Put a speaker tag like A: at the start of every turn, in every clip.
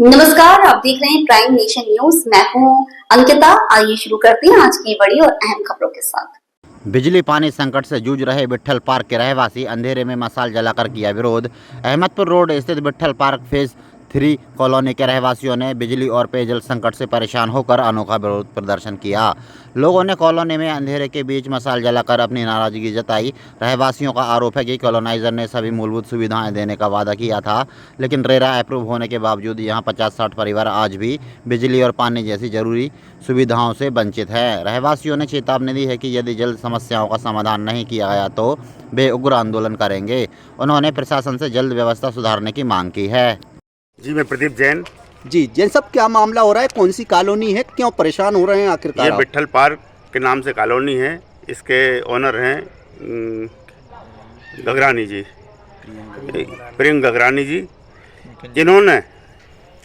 A: नमस्कार, आप देख रहे हैं प्राइम नेशन न्यूज। मैं हूं अंकिता। आइए शुरू करते हैं आज की बड़ी और अहम खबरों के साथ।
B: बिजली पानी संकट से जूझ रहे विट्ठल पार्क के रहवासी अंधेरे में मशाल जलाकर किया विरोध। अहमदपुर रोड स्थित विट्ठल पार्क फेज 3 कॉलोनी के रहवासियों ने बिजली और पेयजल संकट से परेशान होकर अनोखा विरोध प्रदर्शन किया। लोगों ने कॉलोनी में अंधेरे के बीच मशाल जलाकर अपनी नाराजगी जताई। रहवासियों का आरोप है कि कॉलोनाइजर ने सभी मूलभूत सुविधाएं देने का वादा किया था, लेकिन रेरा अप्रूव होने के बावजूद यहां 50-60 परिवार आज भी बिजली और पानी जैसी जरूरी सुविधाओं से वंचित है। रहवासियों ने चेतावनी दी है कि यदि जल्द समस्याओं का समाधान नहीं किया गया तो वे उग्र आंदोलन करेंगे। उन्होंने प्रशासन से जल्द व्यवस्था सुधारने की मांग की है।
C: जी, मैं प्रदीप जैन।
D: जी जैन साहब, क्या मामला हो रहा है? कौन सी कॉलोनी है, क्यों परेशान हो रहे हैं आखिरकार?
C: ये विट्ठल पार्क के नाम से कॉलोनी है। इसके ओनर हैं गगरानी जी, प्रियंका गगरानी जी, जिन्होंने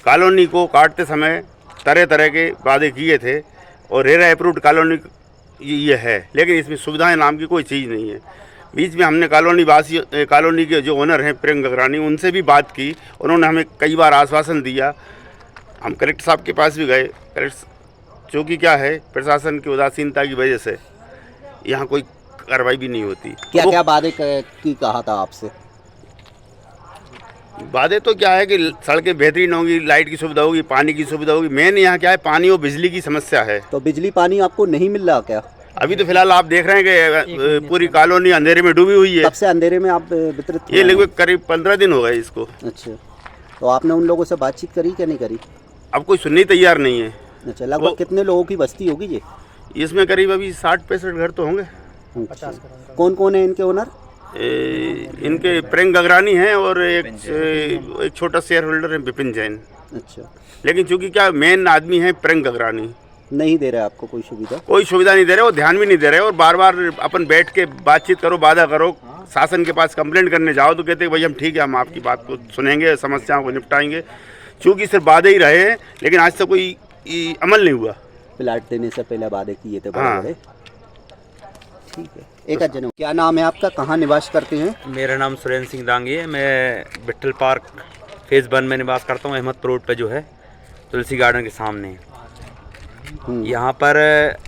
C: कॉलोनी को काटते समय तरह तरह के वादे किए थे और रेरा अप्रूव्ड कॉलोनी ये है, लेकिन इसमें सुविधाएं नाम की कोई चीज़ नहीं है। बीच में हमने कॉलोनी के जो ओनर हैं प्रियंका गगरानी, उनसे भी बात की। उन्होंने हमें कई बार आश्वासन दिया। हम कलेक्टर साहब के पास भी गए। कलेक्टर चूँकि क्या है, प्रशासन की उदासीनता की वजह से यहाँ कोई कार्रवाई भी नहीं होती।
D: क्या क्या वादे की कहा था आपसे?
C: वादे तो क्या है कि सड़कें बेहतरीन होंगी, लाइट की सुविधा होगी, पानी की सुविधा होगी। मेन यहाँ क्या है, पानी और बिजली की समस्या है।
D: तो बिजली पानी आपको नहीं मिल रहा क्या?
C: अभी तो फिलहाल आप देख रहे हैं कि पूरी कॉलोनी अंधेरे में डूबी हुई है।
D: कब से अंधेरे में आप वितरित?
C: ये लगभग करीब 15 दिन हो गए इसको।
D: अच्छा, तो आपने उन लोगों से बातचीत करी क्या नहीं करी?
C: अब कोई सुनने तैयार नहीं है।
D: अच्छा, लगभग कितने लोगों की बस्ती होगी ये?
C: इसमें करीब अभी 60-65 घर तो होंगे।
D: अच्छा, कौन कौन है इनके ओनर?
C: इनके प्रियंका गगरानी हैं और एक छोटा शेयर होल्डर है विपिन जैन।
D: अच्छा,
C: लेकिन चूंकि क्या मेन आदमी है प्रियंका गगरानी,
D: नहीं दे रहे आपको कोई सुविधा?
C: कोई सुविधा नहीं दे रहे और ध्यान भी नहीं दे रहे। और बार बार अपन बैठ के बातचीत करो, वादा करो, शासन के पास कंप्लेंट करने जाओ तो कहते हैं भाई हम ठीक है, हम आपकी बात को सुनेंगे, समस्याओं को निपटाएंगे। चूँकि सिर्फ वादे ही रहे हैं, लेकिन आज तक कोई अमल नहीं हुआ।
D: प्लाट देने से पहले वादे किए थे
C: हाँ।
D: बड़े। ठीक है, एक जन, क्या नाम है आपका, कहाँ निवास करते हैं?
E: मेरा नाम सुरेंद्र सिंह दांगी है। मैं विट्ठल पार्क फेज़ 1 में निवास करता हूँ। अहमदपुर रोड पे जो है तुलसी गार्डन के सामने। यहाँ पर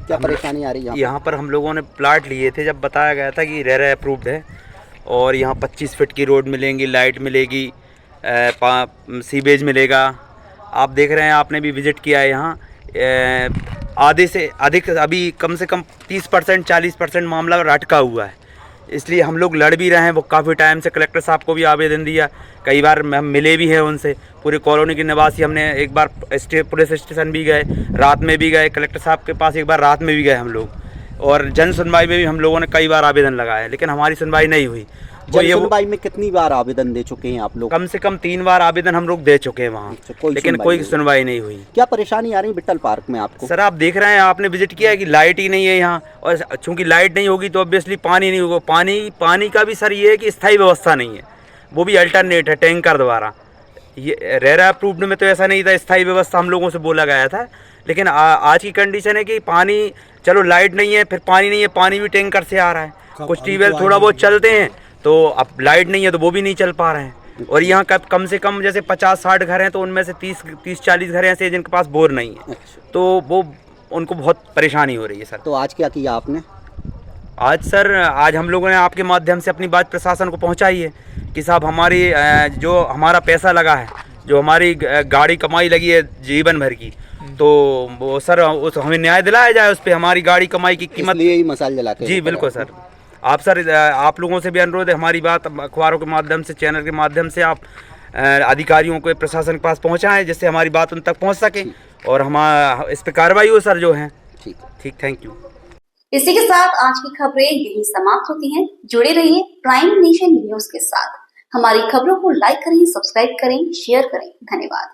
D: क्या परेशानी आ रही है?
E: यहाँ पर हम लोगों ने प्लाट लिए थे जब बताया गया था कि रेरा अप्रूव्ड है और यहाँ 25 फीट की रोड मिलेंगी, लाइट मिलेगी, सीवेज मिलेगा। आप देख रहे हैं, आपने भी विज़िट किया है यहाँ। आधे से अधिक अभी कम से कम 30% 40% मामला अटका हुआ है। इसलिए हम लोग लड़ भी रहे हैं। वो काफ़ी टाइम से कलेक्टर साहब को भी आवेदन दिया, कई बार हम मिले भी हैं उनसे। पूरे कॉलोनी के निवासी, हमने एक बार पुलिस स्टेशन भी गए, रात में भी गए, कलेक्टर साहब के पास एक बार रात में भी गए हम लोग, और जन सुनवाई में भी हम लोगों ने कई बार आवेदन लगाया, लेकिन हमारी सुनवाई नहीं हुई।
D: जन सुनवाई में कितनी बार आवेदन दे चुके हैं आप लोग?
E: कम से कम 3 बार आवेदन हम लोग दे चुके हैं वहाँ, लेकिन कोई सुनवाई नहीं हुई।
D: क्या परेशानी आ रही है विट्ठल पार्क में आपको?
E: सर, आप देख रहे हैं, आपने विजिट किया है कि लाइट ही नहीं है यहाँ, और चूंकि लाइट नहीं होगी तो ऑब्वियसली पानी नहीं होगा। पानी का भी सर ये है कि स्थायी व्यवस्था नहीं है, वो भी अल्टरनेट है टैंकर द्वारा। ये रेरा अप्रूव्ड में तो ऐसा नहीं था, स्थायी व्यवस्था हम लोगों से बोला गया था। लेकिन आज की कंडीशन है कि पानी, चलो लाइट नहीं है, फिर पानी नहीं है, पानी भी टैंकर से आ रहा है। कुछ ट्यूबवेल थोड़ा बहुत चलते हैं, तो अब लाइट नहीं है तो वो भी नहीं चल पा रहे हैं। और यहाँ कम से कम जैसे 50-60 घर हैं, तो उनमें से 30-40 घर ऐसे जिनके पास बोर नहीं है। तो वो उनको बहुत परेशानी हो रही है सर।
D: तो आज क्या किया आपने?
E: आज हम लोगों ने आपके माध्यम से अपनी बात प्रशासन को पहुँचाई है कि साहब, हमारी जो हमारा पैसा लगा है, जो हमारी गाड़ी कमाई लगी है जीवन भर की, तो वो सर हमें न्याय दिलाया जाए उस पर। हमारी गाड़ी कमाई की कीमत,
D: इसलिए ही मसाल जलाते हैं।
E: जी बिल्कुल सर। आप लोगों से भी अनुरोध है, हमारी बात अखबारों के माध्यम से, चैनल के माध्यम से आप अधिकारियों को, प्रशासन के पास पहुंचाएं, जिससे हमारी बात उन तक पहुंच सके और हम इस पर कार्रवाई हो सर जो है। ठीक, थैंक यू।
A: इसी के साथ आज की खबरें यही समाप्त होती हैं। जुड़े रहिए प्राइम नेशन न्यूज के साथ। हमारी खबरों को लाइक करें, सब्सक्राइब करें, शेयर करें। धन्यवाद।